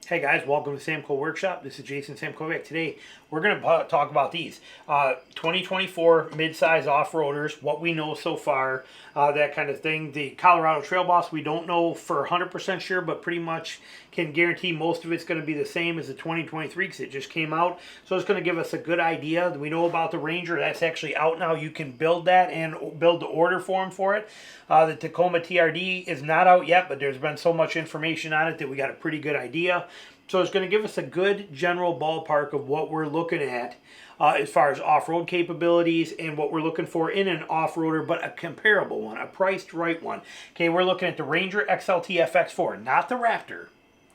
Hey guys, welcome to Samco Workshop. This is Jason Samkovic. Today we're going to talk about these 2024 midsize off-roaders, what we know so far, that kind of thing. The Colorado Trail Boss, we don't know for 100% sure, but pretty much can guarantee most of it's going to be the same as the 2023 because it just came out. So it's going to give us a good idea. We know about the Ranger. That's actually out now. You can build that and build the order form for it. The Tacoma TRD is not out yet, but there's been so much information on it that we got a pretty good idea. So it's going to give us a good general ballpark of what we're looking at as far as off-road capabilities and what we're looking for in an off-roader, but a comparable one, a priced right one. Okay, we're looking at the Ranger XLT FX4, not the Raptor.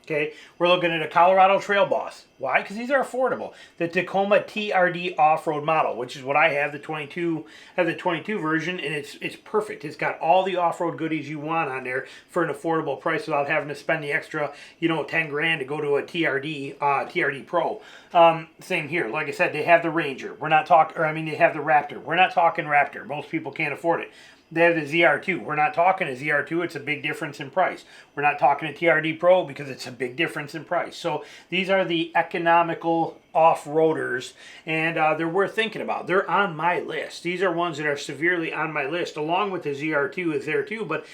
Okay, we're looking at a Colorado Trail Boss. Why? Because these are affordable. The Tacoma TRD off-road model, which is what I have, the 22 version, and it's perfect. It's got all the off-road goodies you want on there for an affordable price without having to spend the extra, 10 grand to go to a TRD Pro. Same here. Like I said, they have the Ranger. We're not talking, they have the Raptor. We're not talking Raptor. Most people can't afford it. They have the ZR2. We're not talking a ZR2. It's a big difference in price. We're not talking a TRD Pro because it's a big difference in price. So these are the economical off-roaders, and they're worth thinking about. They're on my list. These are ones that are severely on my list, along with the ZR2 is there too. But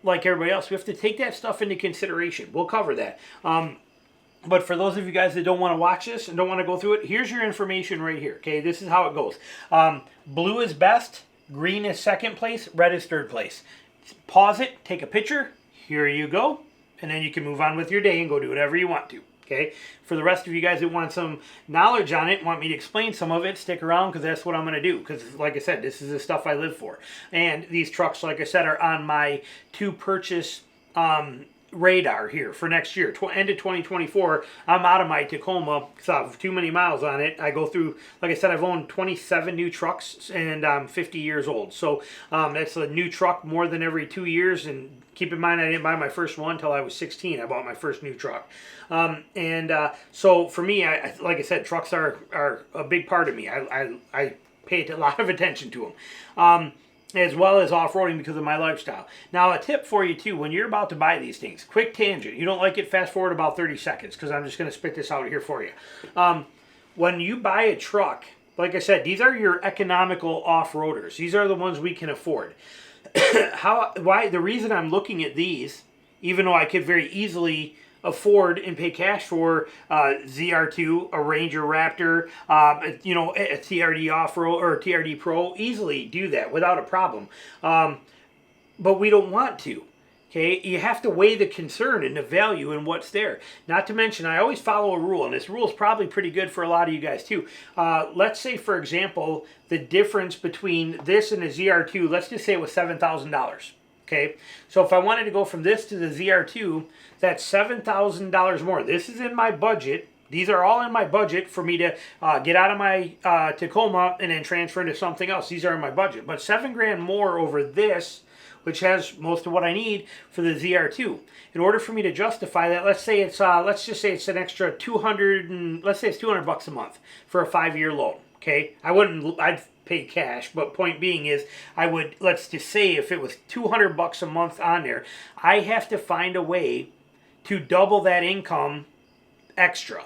like everybody else, we have to take that stuff into consideration. We'll cover that. But for those of you guys that don't want to watch this and don't want to go through it, here's your information right here. Okay, this is how it goes. Blue is best. Green is second place, red is third place. Pause it, take a picture, here you go, and then you can move on with your day and go do whatever you want to. Okay. For the rest of you guys that want some knowledge on it, want me to explain some of it, stick around because that's what I'm going to do. Because like I said, this is the stuff I live for. And these trucks, like I said, are on my to purchase radar here for next year. End of 2024, I'm out of my Tacoma because I have too many miles on it. I go through, like I said, I've owned 27 new trucks and I'm 50 years old. So that's a new truck more than every 2 years. And keep in mind, I didn't buy my first one until I was 16. I bought my first new truck. So for me, like I said, trucks are a big part of me. I pay a lot of attention to them. As well as off-roading because of my lifestyle. Now, a tip for you, too, when you're about to buy these things, quick tangent. You don't like it, fast forward about 30 seconds because I'm just going to spit this out here for you. When you buy a truck, like I said, these are your economical off-roaders. These are the ones we can afford. The reason I'm looking at these, even though I could very easily afford and pay cash for ZR2, a Ranger Raptor, a TRD off-road or a TRD Pro, easily do that without a problem. But we don't want to. Okay, you have to weigh the concern and the value and what's there. Not to mention, I always follow a rule, and this rule is probably pretty good for a lot of you guys too. Let's say, for example, the difference between this and the ZR2, let's just say it was $7,000. Okay, so if I wanted to go from this to the ZR2, that's $7,000 more. This is in my budget. These are all in my budget for me to get out of my Tacoma and then transfer into something else. These are in my budget. But $7 grand more over this, which has most of what I need for the ZR2. In order for me to justify that, let's just say it's an extra let's say it's $200 a month for a 5-year loan. Okay, I'd pay cash, but point being is let's just say if it was $200 a month on there, I have to find a way to double that income extra.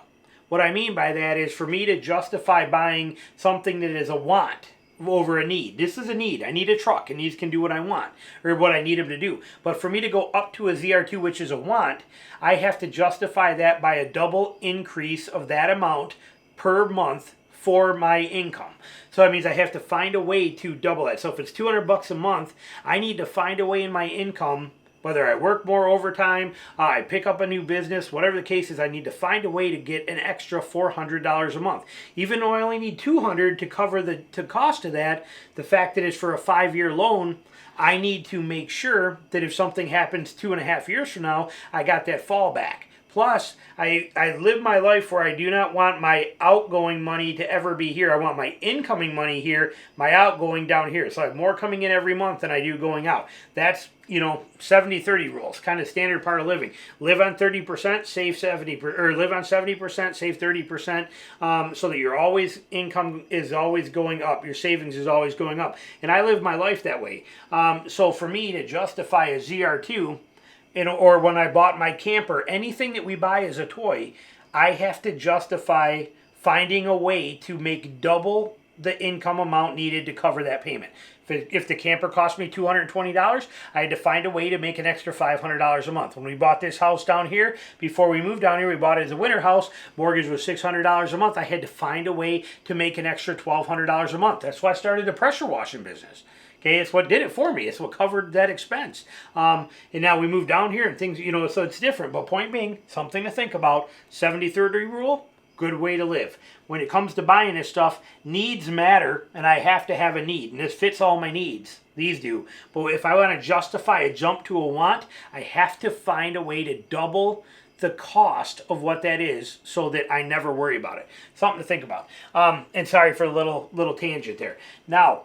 What I mean by that is for me to justify buying something that is a want over a need. This is a need. I need a truck, and these can do what I want, or what I need them to do. But for me to go up to a ZR2, which is a want, I have to justify that by a double increase of that amount per month for my income. So that means I have to find a way to double that. So if it's $200 a month, I need to find a way in my income, whether I work more overtime, I pick up a new business, whatever the case is, I need to find a way to get an extra $400 a month. Even though I only need $200 to cover the cost of that, the fact that it's for a 5-year loan, I need to make sure that if something happens 2.5 years from now, I got that fallback. Plus, I live my life where I do not want my outgoing money to ever be here. I want my incoming money here, my outgoing down here. So I have more coming in every month than I do going out. That's, 70-30 rules, kind of standard part of living. Live on 30%, save 70%, or live on 70%, save 30%, so that your income is always going up. Your savings is always going up. And I live my life that way. So for me to justify a ZR2, or when I bought my camper, anything that we buy as a toy, I have to justify finding a way to make double the income amount needed to cover that payment. If the camper cost me $220, I had to find a way to make an extra $500 a month. When we bought this house down here, before we moved down here, we bought it as a winter house. Mortgage was $600 a month. I had to find a way to make an extra $1,200 a month. That's why I started the pressure washing business. Okay, it's what did it for me. It's what covered that expense. And now we moved down here and things, so it's different. But point being, something to think about. 70-30 rule, good way to live. When it comes to buying this stuff, needs matter, and I have to have a need. And this fits all my needs. These do. But if I want to justify a jump to a want, I have to find a way to double the cost of what that is so that I never worry about it. Something to think about. And sorry for a little tangent there. Now,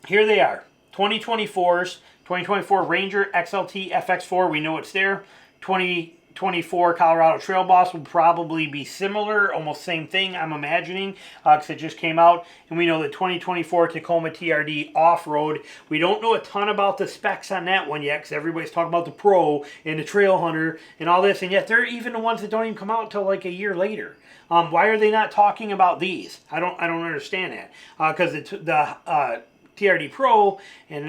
here they are. 2024's 2024 Ranger XLT FX4. We know it's there. 2024 Colorado Trail Boss will probably be similar, almost same thing, I'm imagining, because it just came out. And we know the 2024 Tacoma TRD Off-Road. We don't know a ton about the specs on that one yet, because everybody's talking about the Pro and the Trail Hunter and all this, and yet they're even the ones that don't even come out until like a year later. Why are they not talking about these? I don't understand that. Because the TRD Pro and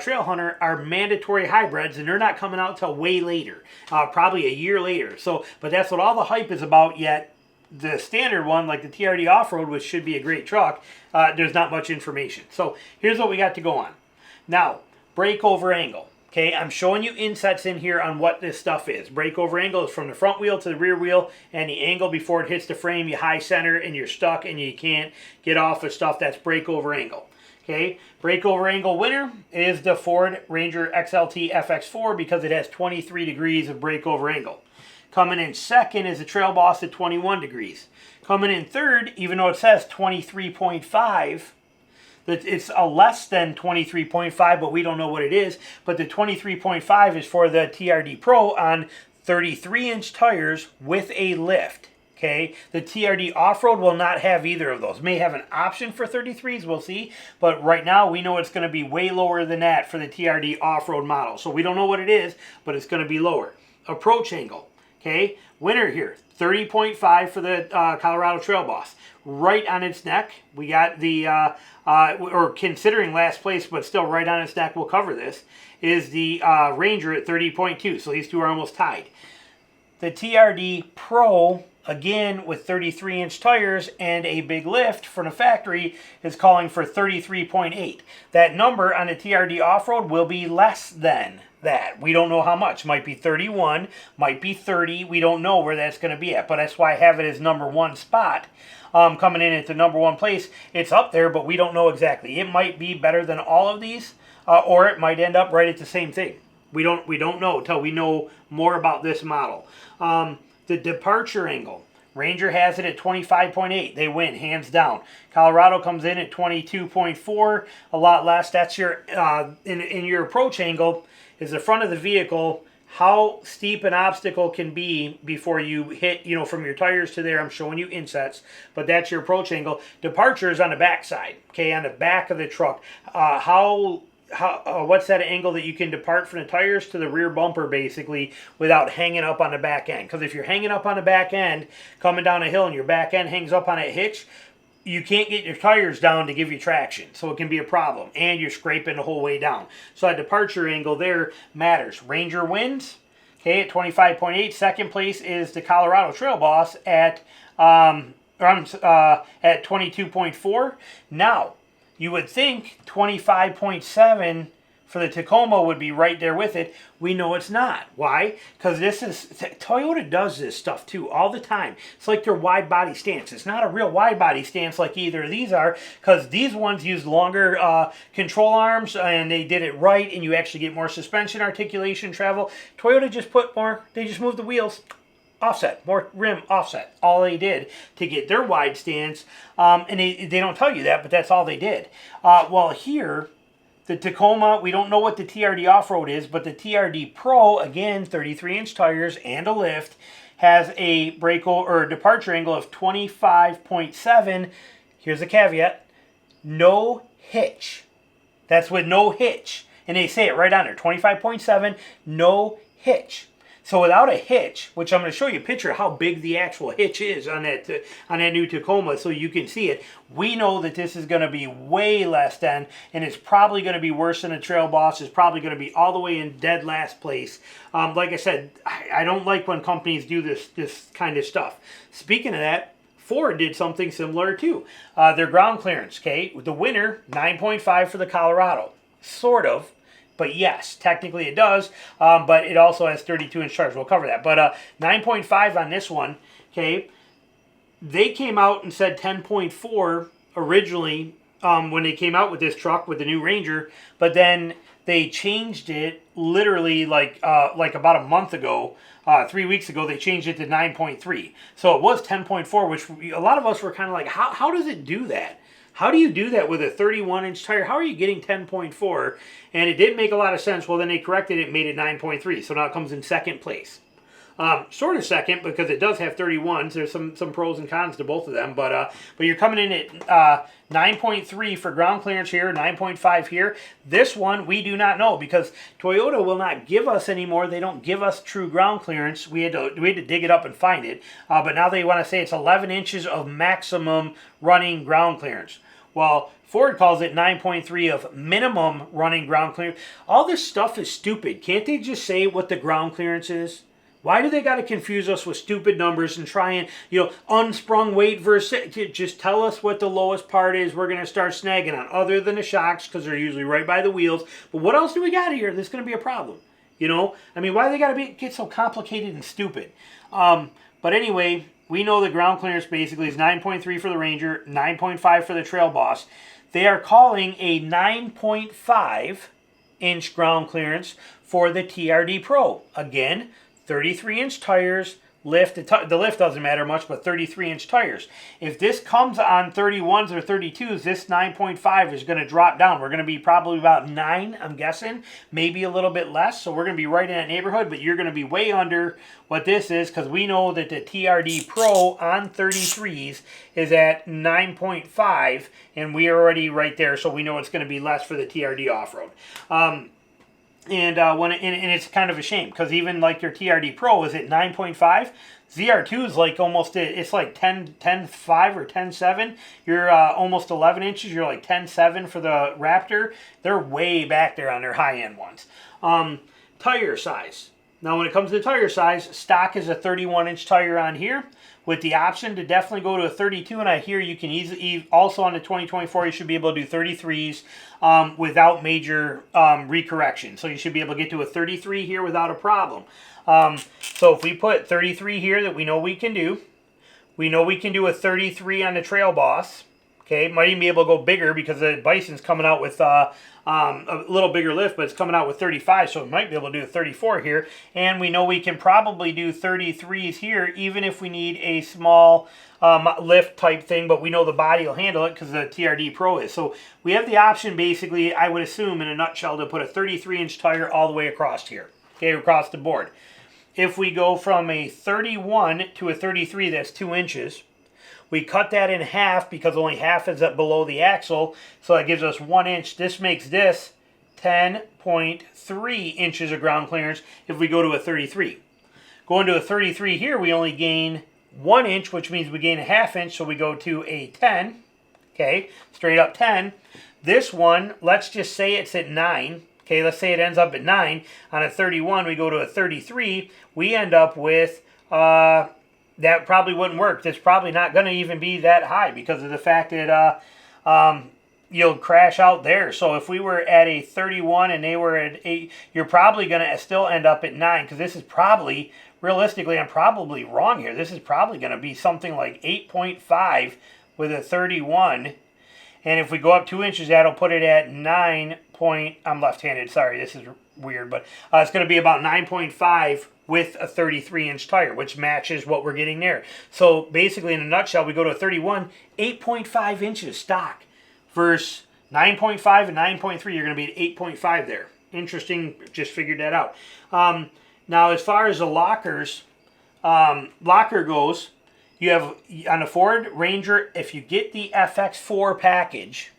Trail Hunter are mandatory hybrids, and they're not coming out till way later, probably a year later. So, but that's what all the hype is about. Yet the standard one, like the TRD Off-Road, which should be a great truck, there's not much information. So here's what we got to go on. Now, breakover angle. Okay, I'm showing you insets in here on what this stuff is. Breakover angle is from the front wheel to the rear wheel, and the angle before it hits the frame, you high center, and you're stuck, and you can't get off of stuff. That's breakover angle. Okay, breakover angle winner is the Ford Ranger XLT FX4 because it has 23 degrees of breakover angle. Coming in second is the Trail Boss at 21 degrees. Coming in third, even though it says 23.5, it's a less than 23.5, but we don't know what it is. But the 23.5 is for the TRD Pro on 33-inch tires with a lift. Okay, the TRD Off-Road will not have either of those. May have an option for 33s, we'll see. But right now, we know it's going to be way lower than that for the TRD Off-Road model. So we don't know what it is, but it's going to be lower. Approach angle. Okay, winner here, 30.5 for the Colorado Trail Boss. Right on its neck, we got the, or considering last place, but still right on its neck, we'll cover this, is the Ranger at 30.2. So these two are almost tied. The TRD Pro, again, with 33-inch tires and a big lift from the factory, is calling for 33.8. That number on the TRD Off-Road will be less than that. We don't know how much. Might be 31, might be 30. We don't know where that's going to be at, but that's why I have it as number one spot. Coming in at the number one place. It's up there, but we don't know exactly. It might be better than all of these, or it might end up right at the same thing. We don't know until we know more about this model. The departure angle. Ranger has it at 25.8. They win, hands down. Colorado comes in at 22.4, a lot less. That's your, in your approach angle, is the front of the vehicle, how steep an obstacle can be before you hit, from your tires to there. I'm showing you insets, but that's your approach angle. Departure is on the back side, okay, on the back of the truck. What's that angle that you can depart from the tires to the rear bumper, basically, without hanging up on the back end? Because if you're hanging up on the back end, coming down a hill, and your back end hangs up on a hitch, you can't get your tires down to give you traction. So it can be a problem. And you're scraping the whole way down. So that departure angle there matters. Ranger wins, okay, at 25.8. Second place is the Colorado Trail Boss at 22.4. Now, you would think 25.7 for the Tacoma would be right there with it. We know it's not. Why? Because Toyota does this stuff too all the time. It's like their wide body stance. It's not a real wide body stance like either of these are, because these ones use longer control arms, and they did it right, and you actually get more suspension articulation travel. Toyota just they just moved the wheels. Offset, more rim offset, all they did to get their wide stance, and they don't tell you that, but that's all they did. Well, here, the Tacoma, we don't know what the TRD Off-Road is, but the TRD Pro, again, 33-inch tires and a lift, has a departure angle of 25.7. Here's a caveat: no hitch. That's with no hitch, and they say it right on there: 25.7, no hitch. So without a hitch, which I'm going to show you a picture of how big the actual hitch is on that new Tacoma so you can see it, we know that this is going to be way less than, and it's probably going to be worse than a Trail Boss. It's probably going to be all the way in dead last place. Like I said, I don't like when companies do this kind of stuff. Speaking of that, Ford did something similar too. Their ground clearance, okay? The winner, 9.5 for the Colorado. Sort of. But yes, technically it does, but it also has 32-inch tires. We'll cover that. But 9.5 on this one, okay? They came out and said 10.4 originally when they came out with this truck with the new Ranger, but then they changed it literally like about a month ago. 3 weeks ago, they changed it to 9.3. So it was 10.4, which a lot of us were kind of like, how does it do that? How do you do that with a 31-inch tire? How are you getting 10.4? And it didn't make a lot of sense. Well, then they corrected it and made it 9.3. So now it comes in second place. Sort of second because it does have 31s. There's some pros and cons to both of them. But you're coming in at 9.3 for ground clearance here, 9.5 here. This one, we do not know because Toyota will not give us anymore. They don't give us true ground clearance. We had to dig it up and find it. But now they want to say it's 11 inches of maximum running ground clearance. Well, Ford calls it 9.3 of minimum running ground clearance. All this stuff is stupid. Can't they just say what the ground clearance is? Why do they got to confuse us with stupid numbers and try and, unsprung weight versus... Just tell us what the lowest part is we're going to start snagging on, other than the shocks, because they're usually right by the wheels. But what else do we got here that's going to be a problem? I mean, why do they got to get so complicated and stupid? But anyway, we know the ground clearance basically is 9.3 for the Ranger, 9.5 for the Trail Boss. They are calling a 9.5-inch ground clearance for the TRD Pro. Again, 33-inch tires, lift. The lift doesn't matter much, but 33-inch tires. If this comes on 31s or 32s, this 9.5 is going to drop down. We're going to be probably about 9, I'm guessing, maybe a little bit less. So we're going to be right in that neighborhood, but you're going to be way under what this is because we know that the TRD Pro on 33s is at 9.5, and we are already right there, so we know it's going to be less for the TRD off-road. And it's kind of a shame because even like your TRD Pro is at 9.5. ZR2 is like almost, it's like 10.5 or 10.7. You're almost 11 inches. You're like 10.7 for the Raptor. They're way back there on their high-end ones. Tire size. Now when it comes to tire size, stock is a 31-inch tire on here with the option to definitely go to a 32. And I hear you can easily, also on the 2024, you should be able to do 33s without major recorrection. So you should be able to get to a 33 here without a problem. So if we put 33 here that we know we can do a 33 on the Trail Boss. Okay, might even be able to go bigger because the Bison's coming out with a little bigger lift, but it's coming out with 35, so we might be able to do a 34 here. And we know we can probably do 33s here, even if we need a small lift type thing, but we know the body will handle it because the TRD Pro is. So we have the option, basically, I would assume, in a nutshell, to put a 33-inch tire all the way across here, okay, across the board. If we go from a 31 to a 33, that's 2 inches. We cut that in half because only half is up below the axle, so that gives us 1 inch. This makes this 10.3 inches of ground clearance if we go to a 33. Going to a 33 here, we only gain 1 inch, which means we gain a ½ inch, so we go to a 10. Okay, straight up 10. This one, let's just say it's at 9. Okay, let's say it ends up at 9. On a 31, we go to a 33. We end up with... that probably wouldn't work. It's probably not going to even be that high because of the fact that you'll crash out there. So if we were at a 31 and they were at 8, you're probably going to still end up at 9 because this is probably, realistically, I'm probably wrong here. This is probably going to be something like 8.5 with a 31. And if we go up 2 inches, that'll put it at 9 point, I'm left-handed, sorry, this is weird, but it's going to be about 9.5 with a 33-inch tire, which matches what we're getting there. So basically, in a nutshell, we go to a 31, 8.5 inches stock versus 9.5 and 9.3. You're going to be at 8.5 there. Interesting, just figured that out. Now, as far as the locker goes, you have, on a Ford Ranger, if you get the FX4 package,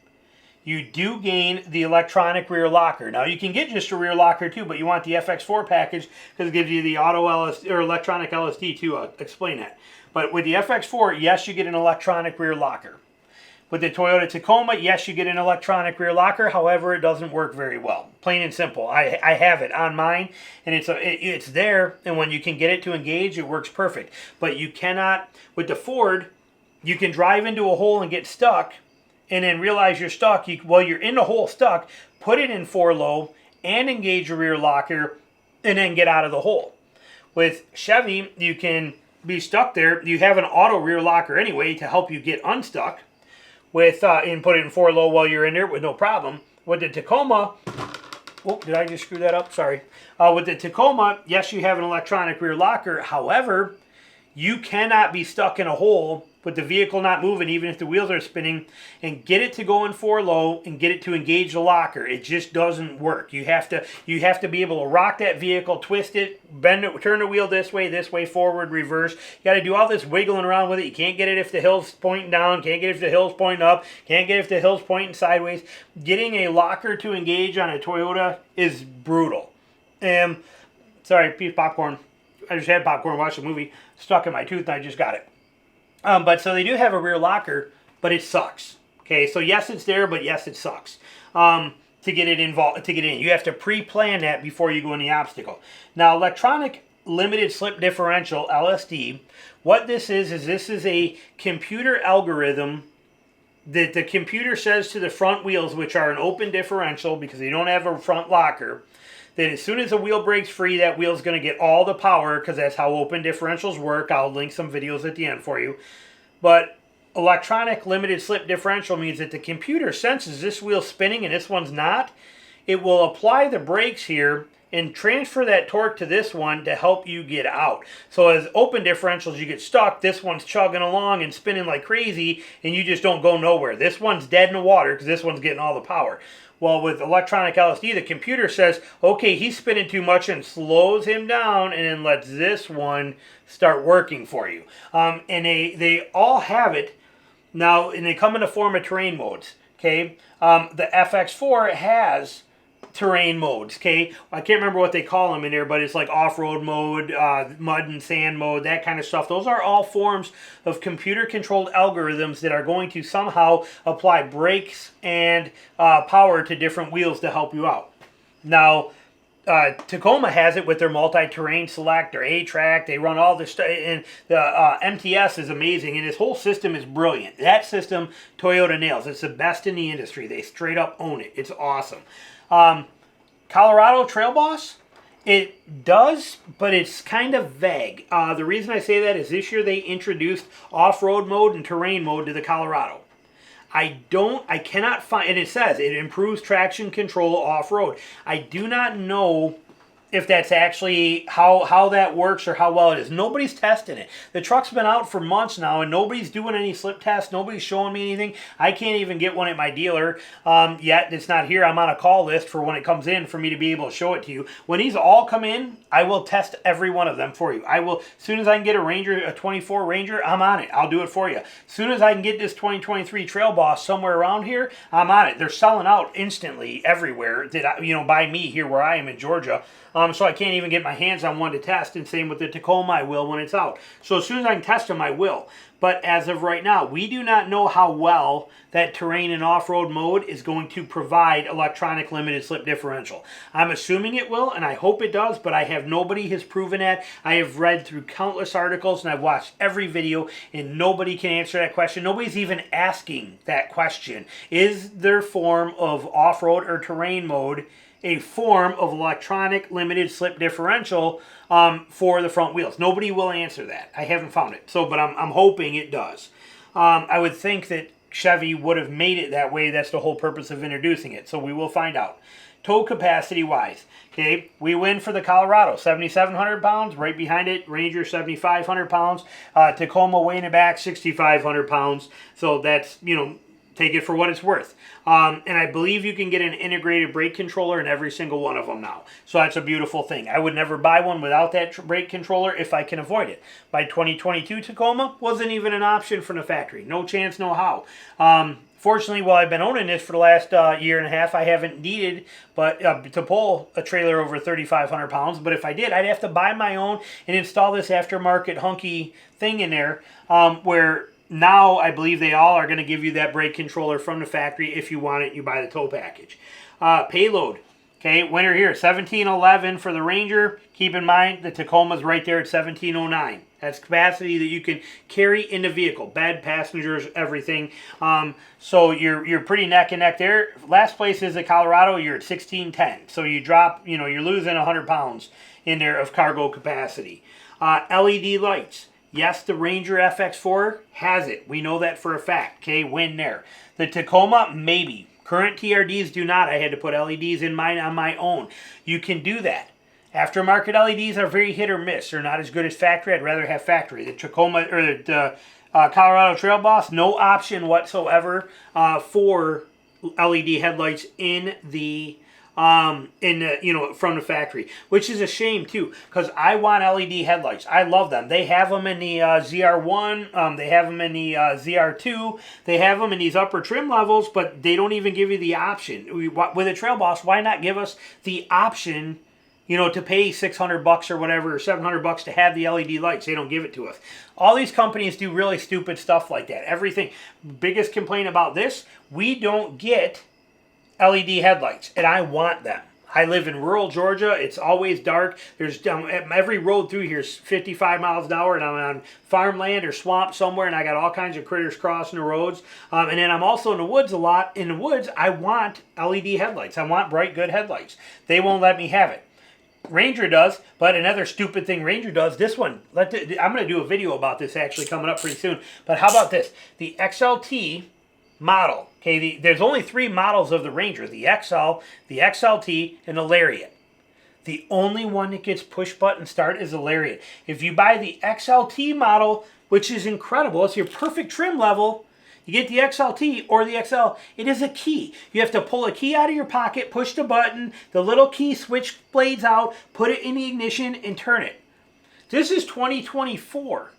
you do gain the electronic rear locker. Now you can get just a rear locker too, but you want the FX4 package because it gives you the auto LS or electronic LSD too. I'll explain that. But with the FX4, yes, you get an electronic rear locker. With the Toyota Tacoma, yes, you get an electronic rear locker. However, it doesn't work very well. Plain and simple. I have it on mine, and it's there. And when you can get it to engage, it works perfect. But you cannot with the Ford. You can drive into a hole and get stuck, and then realize you're stuck. While you're in the hole stuck, put it in 4-low and engage your rear locker, and then get out of the hole. With Chevy, you can be stuck there. You have an auto rear locker anyway to help you get unstuck. And put it in 4-low while you're in there with no problem. With the Tacoma, oh, did I just screw that up? Sorry. With the Tacoma, yes, you have an electronic rear locker. However, you cannot be stuck in a hole with the vehicle not moving, even if the wheels are spinning, and get it to go in 4-low and get it to engage the locker. It just doesn't work. You have to be able to rock that vehicle, twist it, bend it, turn the wheel this way, forward, reverse. You got to do all this wiggling around with it. You can't get it if the hill's pointing down, can't get it if the hill's pointing up, can't get it if the hill's pointing sideways. Getting a locker to engage on a Toyota is brutal. Sorry, piece of popcorn. I just had popcorn, watched a movie, stuck in my tooth, and I just got it. But so they do have a rear locker, but it sucks. Okay, so yes, it's there, but yes, it sucks. To get it involved, to get in, you have to pre-plan that before you go in the obstacle. Now, electronic limited slip differential (LSD). What this is this is a computer algorithm that the computer says to the front wheels, which are an open differential because they don't have a front locker, that as soon as the wheel breaks free, that wheel's going to get all the power because that's how open differentials work. I'll link some videos at the end for you. But electronic limited slip differential means that the computer senses this wheel's spinning and this one's not. It will apply the brakes here and transfer that torque to this one to help you get out. So as open differentials, you get stuck. This one's chugging along and spinning like crazy, and you just don't go nowhere. This one's dead in the water because this one's getting all the power. Well, with electronic LSD, the computer says, okay, he's spinning too much and slows him down and then lets this one start working for you. And they all have it now, and they come in the form of terrain modes, okay? The FX4 has terrain modes, okay? I can't remember what they call them in there, but it's like off-road mode, mud and sand mode, that kind of stuff. Those are all forms of computer-controlled algorithms that are going to somehow apply brakes and power to different wheels to help you out. Now, Tacoma has it with their multi-terrain select, their A-track. They run all this stuff, and the MTS is amazing, and this whole system is brilliant. That system, Toyota nails. It's the best in the industry. They straight up own it. It's awesome. Colorado Trail Boss, it does, but it's kind of vague. The reason I say that is this year they introduced off-road mode and terrain mode to the Colorado. I cannot find, and it says it improves traction control off-road. I do not know if that's actually how that works or how well it is. Nobody's testing it. The truck's been out for months now, and nobody's doing any slip tests. Nobody's showing me anything. I can't even get one at my dealer yet. It's not here. I'm on a call list for when it comes in for me to be able to show it to you. When these all come in, I will test every one of them for you. I will, as soon as I can get a Ranger, a 24 Ranger, I'm on it. I'll do it for you. As soon as I can get this 2023 Trail Boss somewhere around here, I'm on it. They're selling out instantly everywhere that by me here where I am in Georgia. So I can't even get my hands on one to test, and same with the Tacoma, I will when it's out. So as soon as I can test them, I will. But as of right now, we do not know how well that terrain and off-road mode is going to provide electronic limited slip differential. I'm assuming it will, and I hope it does, but nobody has proven that. I have read through countless articles, and I've watched every video, and nobody can answer that question. Nobody's even asking that question. Is their form of off-road or terrain mode a form of electronic limited slip differential for the front wheels? Nobody will answer that. I haven't found it. But I'm hoping it does. I would think that Chevy would have made it that way. That's the whole purpose of introducing it. So we will find out. Tow capacity wise, okay, we win for the Colorado, 7,700 pounds. Right behind it, Ranger, 7,500 pounds. Tacoma way in the back, 6,500 pounds. So that's, take it for what it's worth. And I believe you can get an integrated brake controller in every single one of them now. So that's a beautiful thing. I would never buy one without that brake controller if I can avoid it. My 2022 Tacoma wasn't even an option from the factory. No chance, no how. Fortunately, while I've been owning this for the last year and a half, I haven't needed to pull a trailer over 3,500 pounds. But if I did, I'd have to buy my own and install this aftermarket hunky thing in there where now I believe they all are going to give you that brake controller from the factory. If you want it, you buy the tow package. Payload. Okay, winner here, 1711 for the Ranger. Keep in mind, the Tacoma's right there at 1709. That's capacity that you can carry in the vehicle. Bed, passengers, everything. So you're pretty neck and neck there. Last place is the Colorado. You're at 1610. So you drop, you're losing 100 pounds in there of cargo capacity. LED lights. Yes, the Ranger FX4 has it. We know that for a fact. Okay, win there. The Tacoma, maybe. Current TRDs do not. I had to put LEDs in mine on my own. You can do that. Aftermarket LEDs are very hit or miss. They're not as good as factory. I'd rather have factory. The Tacoma or the Colorado Trail Boss, no option whatsoever for LED headlights in the from the factory, which is a shame too, because I want LED headlights. I love them. They have them in the ZR1, they have them in the ZR2, they have them in these upper trim levels, but they don't even give you the option. With a Trail Boss, why not give us the option, to pay $600 or whatever, or $700 to have the LED lights? They don't give it to us. All these companies do really stupid stuff like that. Everything. Biggest complaint about this, we don't get LED headlights, and I want them. I live in rural Georgia. It's always dark. There's every road through here is 55 miles an hour, and I'm on farmland or swamp somewhere, and I got all kinds of critters crossing the roads. And then I'm also in the woods a lot. In the woods, I want LED headlights. I want bright, good headlights. They won't let me have it. Ranger does, but another stupid thing Ranger does, this one, I'm going to do a video about this actually coming up pretty soon, but how about this? The XLT model, okay, there's only 3 models of the Ranger, the XL, the XLT, and the Lariat. The only one that gets push button start is the Lariat. If you buy the XLT model, which is incredible, it's your perfect trim level, you get the XLT or the XL, it is a key. You have to pull a key out of your pocket, push the button, the little key switch blades out, put it in the ignition, and turn it. This is 2024.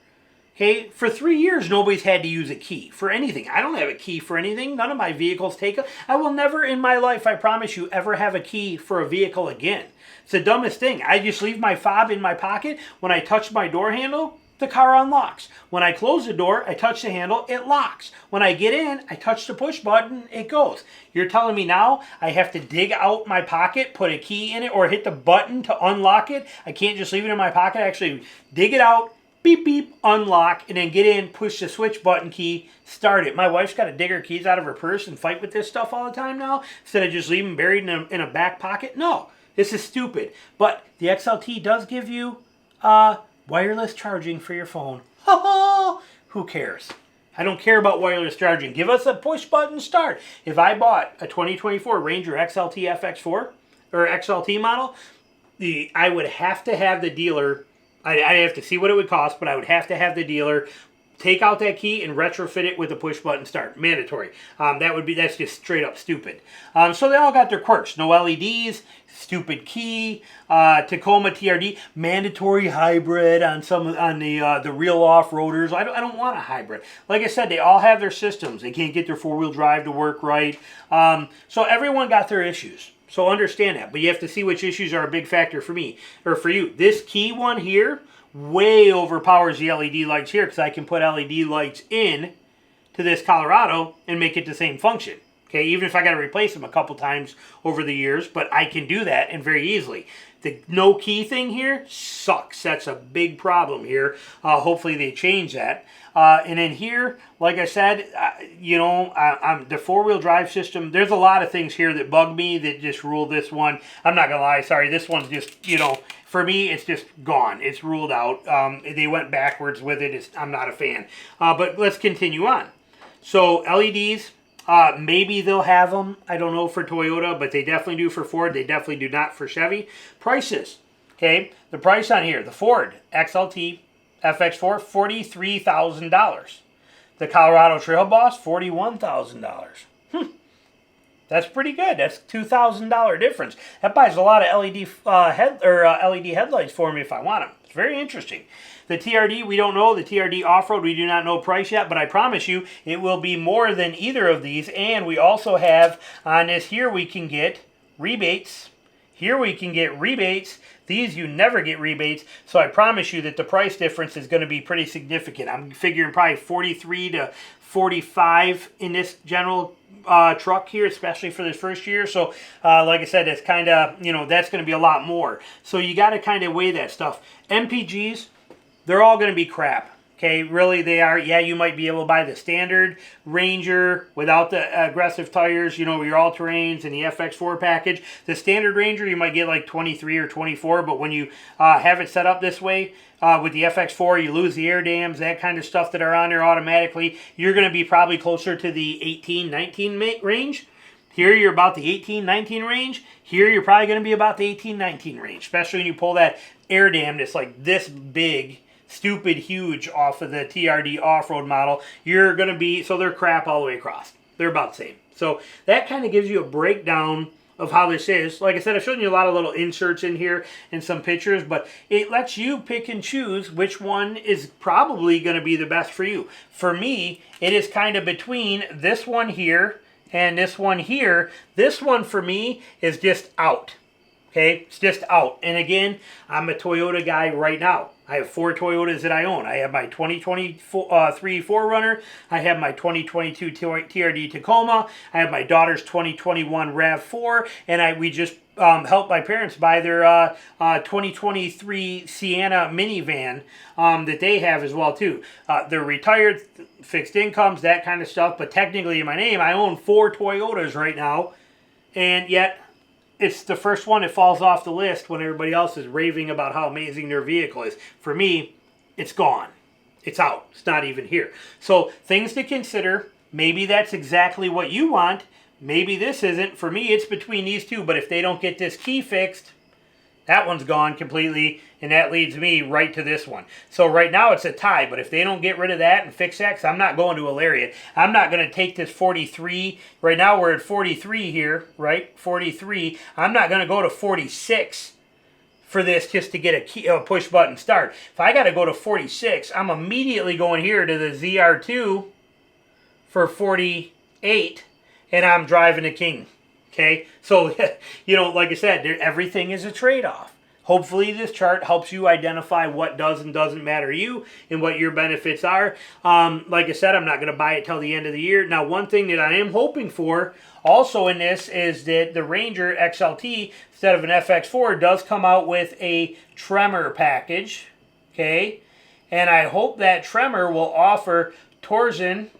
Okay, for 3 years, nobody's had to use a key for anything. I don't have a key for anything. None of my vehicles take it. I will never in my life, I promise you, ever have a key for a vehicle again. It's the dumbest thing. I just leave my fob in my pocket. When I touch my door handle, the car unlocks. When I close the door, I touch the handle, it locks. When I get in, I touch the push button, it goes. You're telling me now I have to dig out my pocket, put a key in it, or hit the button to unlock it? I can't just leave it in my pocket. I actually dig it out, beep, beep, unlock, and then get in, push the switch button key, start it. My wife's got to dig her keys out of her purse and fight with this stuff all the time now, instead of just leaving them buried in a back pocket. No, this is stupid. But the XLT does give you wireless charging for your phone. Who cares? I don't care about wireless charging. Give us a push button start. If I bought a 2024 Ranger XLT FX4 or XLT model, I would have to have the dealer, I'd have to see what it would cost, but I would have to have the dealer take out that key and retrofit it with a push button start. Mandatory. That's just straight up stupid. So they all got their quirks. No LEDs, stupid key, Tacoma TRD, mandatory hybrid on the real off-roaders. I don't want a hybrid. Like I said, they all have their systems. They can't get their four-wheel drive to work right. So everyone got their issues. So understand that. But you have to see which issues are a big factor for me or for you. This key one here way overpowers the LED lights here, because I can put LED lights in to this Colorado and make it the same function. Okay, even if I got to replace them a couple times over the years, but I can do that and very easily. The no key thing here sucks. That's a big problem here. Hopefully they change that. And then here, like I said, the four-wheel drive system, there's a lot of things here that bug me that just rule this one. I'm not going to lie, sorry, this one's just, for me, it's just gone. It's ruled out. They went backwards with it. I'm not a fan. But let's continue on. So LEDs, maybe they'll have them. I don't know for Toyota, but they definitely do for Ford. They definitely do not for Chevy. Prices, okay? The price on here, the Ford XLT FX4, $43,000. The Colorado Trail Boss, $41,000. That's pretty good. That's $2,000 difference. That buys a lot of LED LED headlights for me if I want them. It's very interesting. The TRD, we don't know. The TRD Off-Road, we do not know price yet, but I promise you it will be more than either of these. And we also have on this here, we can get rebates. Here we can get rebates. These you never get rebates, so I promise you that the price difference is going to be pretty significant. I'm figuring probably 43 to 45 in this general truck here, especially for this first year. So like I said, it's kind of, that's going to be a lot more. So you got to kind of weigh that stuff. MPGs, they're all going to be crap. Okay, really they are. Yeah, you might be able to buy the standard Ranger without the aggressive tires, your all-terrains and the FX4 package. The standard Ranger, you might get like 23 or 24, but when you have it set up this way, with the FX4, you lose the air dams, that kind of stuff that are on there automatically. You're going to be probably closer to the 18, 19 range. Here you're about the 18, 19 range. Here you're probably going to be about the 18, 19 range, especially when you pull that air dam that's like this big, stupid huge off of the TRD off-road model. You're going to be, so they're crap all the way across. They're about the same. So that kind of gives you a breakdown of how this is. Like I said, I've shown you a lot of little inserts in here and some pictures, but it lets you pick and choose which one is probably going to be the best for you. For me, it is kind of between this one here and this one here. This one for me is just out. Okay, it's just out. And again, I'm a Toyota guy right now. I have 4 Toyotas that I own. I have my 2023 4Runner. I have my 2022 TRD Tacoma. I have my daughter's 2021 RAV4. And we just helped my parents buy their 2023 Sienna minivan that they have as well too. They're retired, fixed incomes, that kind of stuff. But technically in my name, I own 4 Toyotas right now. And yet, it's the first one that falls off the list when everybody else is raving about how amazing their vehicle is. For me, it's gone. It's out. It's not even here. So things to consider. Maybe that's exactly what you want. Maybe this isn't. For me, it's between these two. But if they don't get this key fixed, that one's gone completely. And that leads me right to this one. So right now it's a tie. But if they don't get rid of that and fix that, because I'm not going to a Lariat. I'm not going to take this 43. Right now we're at 43 here, right? 43. I'm not going to go to 46 for this just to get a push button start. If I got to go to 46, I'm immediately going here to the ZR2 for 48. And I'm driving a King. Okay? So, like I said, everything is a trade-off. Hopefully this chart helps you identify what does and doesn't matter to you and what your benefits are. Like I said, I'm not going to buy it till the end of the year. Now, one thing that I am hoping for also in this is that the Ranger XLT, instead of an FX4, does come out with a tremor package. Okay? And I hope that tremor will offer torsion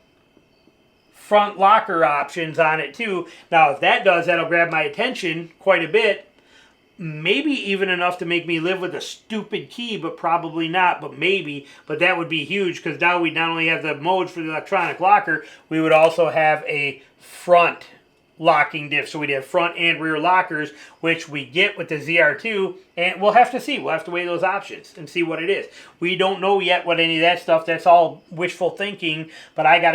front locker options on it too. Now, if that does, that'll grab my attention quite a bit. Maybe even enough to make me live with a stupid key, but probably not, but maybe. But that would be huge because now we not only have the modes for the electronic locker, we would also have a front locking diff. So we'd have front and rear lockers, which we get with the ZR2, and we'll have to see. We'll have to weigh those options and see what it is. We don't know yet what any of that stuff, that's all wishful thinking, but I got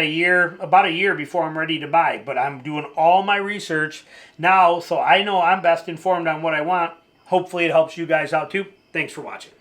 about a year before I'm ready to buy. But I'm doing all my research now, so I know I'm best informed on what I want. Hopefully it helps you guys out too. Thanks for watching.